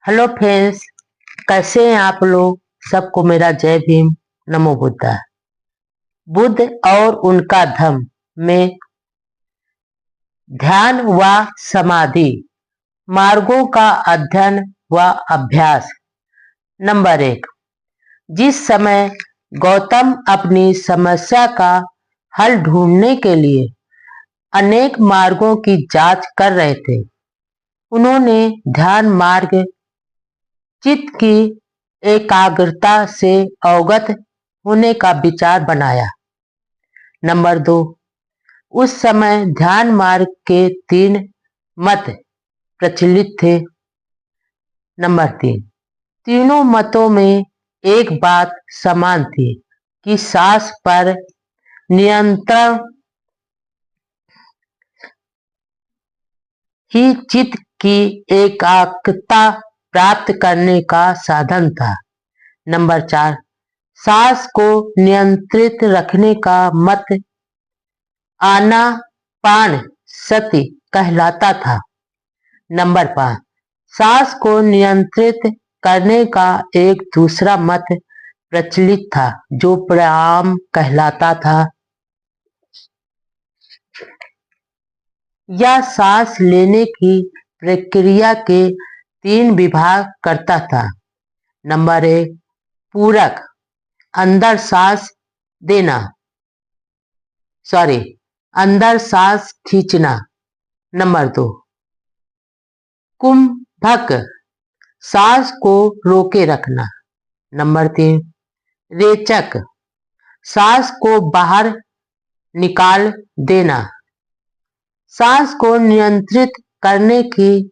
Hello friends, कैसे हैं आप लोग। सबको मेरा जय भीम, नमो बुद्धा। बुद्ध और उनका धम्म में ध्यान व समाधि मार्गों का अध्ययन व अभ्यास। नंबर 1। जिस समय गौतम अपनी समस्या का हल ढूंढने के लिए अनेक मार्गों की जांच कर रहे थे, उन्होंने ध्यान मार्ग चित्त की एकाग्रता से अवगत होने का विचार बनाया। नंबर 2। उस समय ध्यान मार्ग के 3 मत प्रचलित थे। नंबर 3। तीनों मतों में एक बात समान थी कि सांस पर नियंत्रण ही चित्त की एकाग्रता प्राप्त करने का साधन था। नंबर 4। सांस को नियंत्रित रखने का मत आनापान सति कहलाता था। नंबर 5। सांस को नियंत्रित करने का एक दूसरा मत प्रचलित था जो प्राणायाम कहलाता था। यह सांस लेने की प्रक्रिया के 3 विभाग करता था। नंबर 1। पूरक, अंदर सांस देना, अंदर सांस खींचना। नंबर 2। कुंभक, सांस को रोके रखना। नंबर 3। रेचक, सांस को बाहर निकाल देना। सांस को नियंत्रित करने की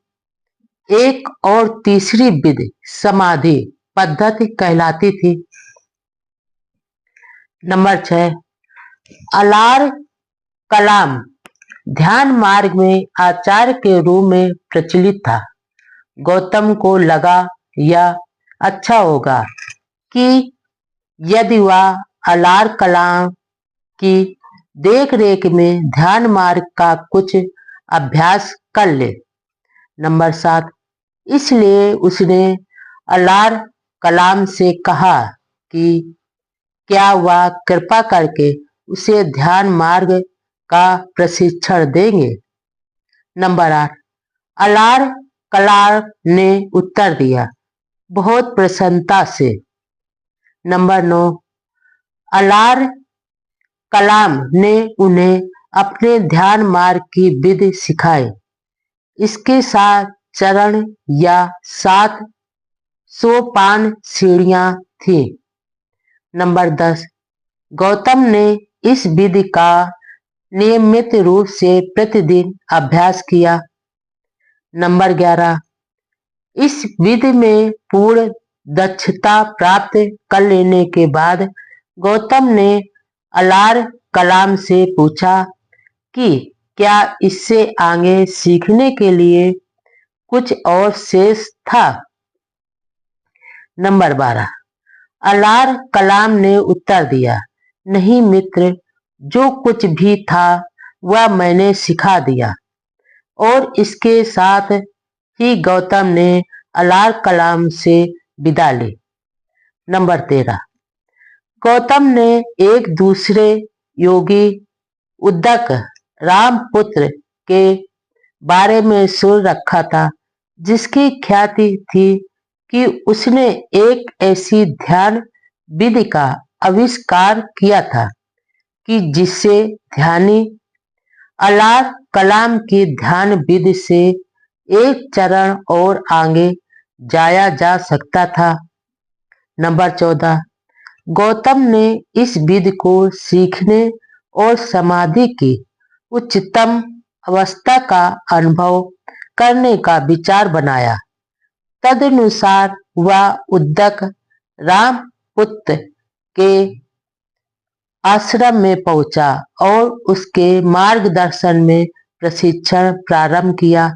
एक और तीसरी विधि समाधि पद्धति कहलाती थी। नंबर 6। अलार कलाम ध्यान मार्ग में आचार्य के रूप में प्रचलित था। गौतम को लगा यह अच्छा होगा कि यदि वह अलार कलाम की देख रेख में ध्यान मार्ग का कुछ अभ्यास कर ले। नंबर 7। इसलिए उसने अलार कलाम से कहा कि क्या वह कृपा करके उसे ध्यान मार्ग का प्रशिक्षण देंगे। नंबर 8। अलार कलाम ने उत्तर दिया, बहुत प्रसन्नता से। नंबर 9। अलार कलाम ने उन्हें अपने ध्यान मार्ग की विधि सिखाई। इसके 7 चरण या 7 सोपान सीढ़ियां थी। नंबर 10। गौतम ने इस विधि का नियमित रूप से प्रतिदिन अभ्यास किया। नंबर 11। इस विधि में पूर्ण दक्षता प्राप्त कर लेने के बाद गौतम ने अलार कलाम से पूछा कि क्या इससे आगे सीखने के लिए कुछ और शेष था। नंबर 12। अलार कलाम ने उत्तर दिया, नहीं मित्र, जो कुछ भी था वह मैंने सिखा दिया। और इसके साथ ही गौतम ने अलार कलाम से विदा ली। नंबर 13। गौतम ने एक दूसरे योगी उद्दक रामपुत्र के बारे में सुन रखा था, जिसकी ख्याति थी कि उसने एक ऐसी ध्यान विधि का आविष्कार किया था कि जिससे ध्यानी अलार कलाम की ध्यान विधि से एक चरण और आगे जाया जा सकता था। नंबर 14। गौतम ने इस विधि को सीखने और समाधि की उच्चतम अवस्था का अनुभव करने का विचार बनाया। तदनुसार वह उद्दक रामपुत्र के आश्रम में पहुंचा और उसके मार्गदर्शन में प्रशिक्षण प्रारंभ किया।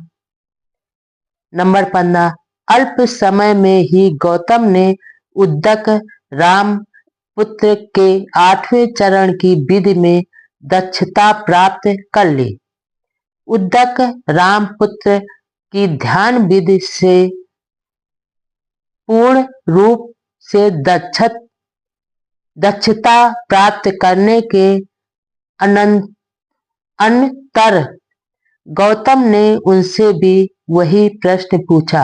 नंबर 15। अल्प समय में ही गौतम ने उद्दक रामपुत्र के 8वें चरण की विधि में दक्षता प्राप्त कर ली। उद्दक रामपुत्र की ध्यान विधि से पूर्ण रूप से दक्षता प्राप्त करने के अनंतर गौतम ने उनसे भी वही प्रश्न पूछा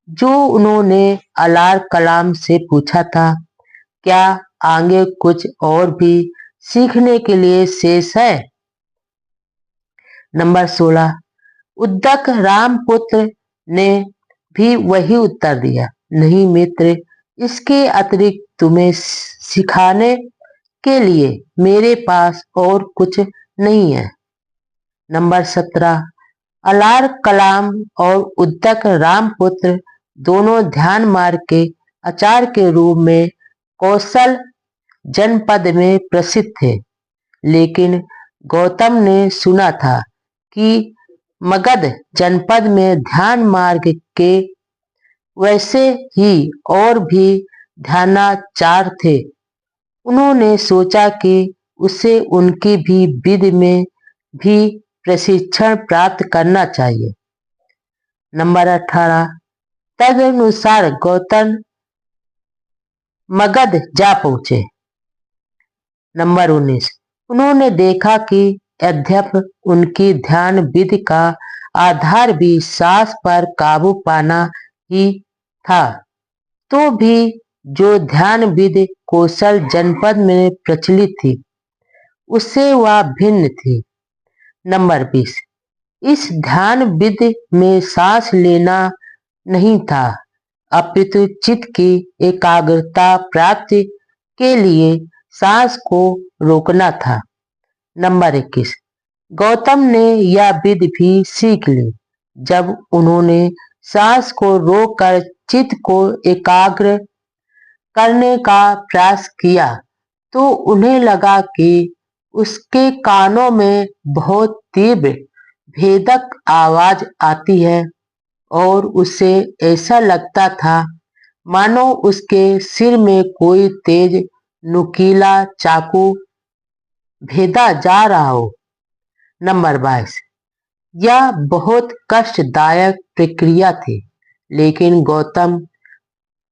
जो उन्होंने अलार कलाम से पूछा था। क्या आगे कुछ और भी सीखने के लिए शेष है? नंबर 16। उद्दक रामपुत्र ने भी वही उत्तर दिया, नहीं मित्र, इसके अतिरिक्त तुम्हें सिखाने के लिए मेरे पास और कुछ नहीं है। नंबर 17। अलार कलाम और उद्दक रामपुत्र दोनों ध्यान मार्ग के आचार्य के रूप में कौशल जनपद में प्रसिद्ध थे, लेकिन गौतम ने सुना था कि मगध जनपद में ध्यान मार्ग के वैसे ही और भी ध्यानाचार्य थे। उन्होंने सोचा कि उसे उनकी भी विधि में भी प्रशिक्षण प्राप्त करना चाहिए। नंबर 18। तदनुसार गौतम मगध जा पहुंचे। नंबर 19। उन्होंने देखा कि यद्यपि उनकी ध्यान विधि का आधार भी सांस पर काबू पाना ही था, तो भी जो ध्यान विधि कौशल जनपद में प्रचलित थी उससे वह भिन्न थी। नंबर 20। इस ध्यान विधि में सांस लेना नहीं था, अपितु चित्त की एकाग्रता प्राप्ति के लिए सांस को रोकना था। नंबर 21। गौतम ने यह विधि भी सीख ली। जब उन्होंने सांस को रोककर चित्त को एकाग्र करने का प्रयास किया तो उन्हें लगा कि उसके कानों में बहुत तीव्र भेदक आवाज आती है और उसे ऐसा लगता था मानो उसके सिर में कोई तेज नुकीला चाकू भेदा जा रहा हो। नंबर 22। यह बहुत कष्टदायक प्रक्रिया थी, लेकिन गौतम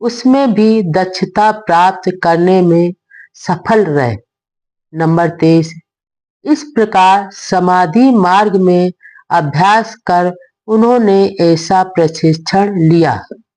उसमें भी दक्षता प्राप्त करने में सफल रहे। नंबर 23। इस प्रकार समाधि मार्ग में अभ्यास कर उन्होंने ऐसा प्रशिक्षण लिया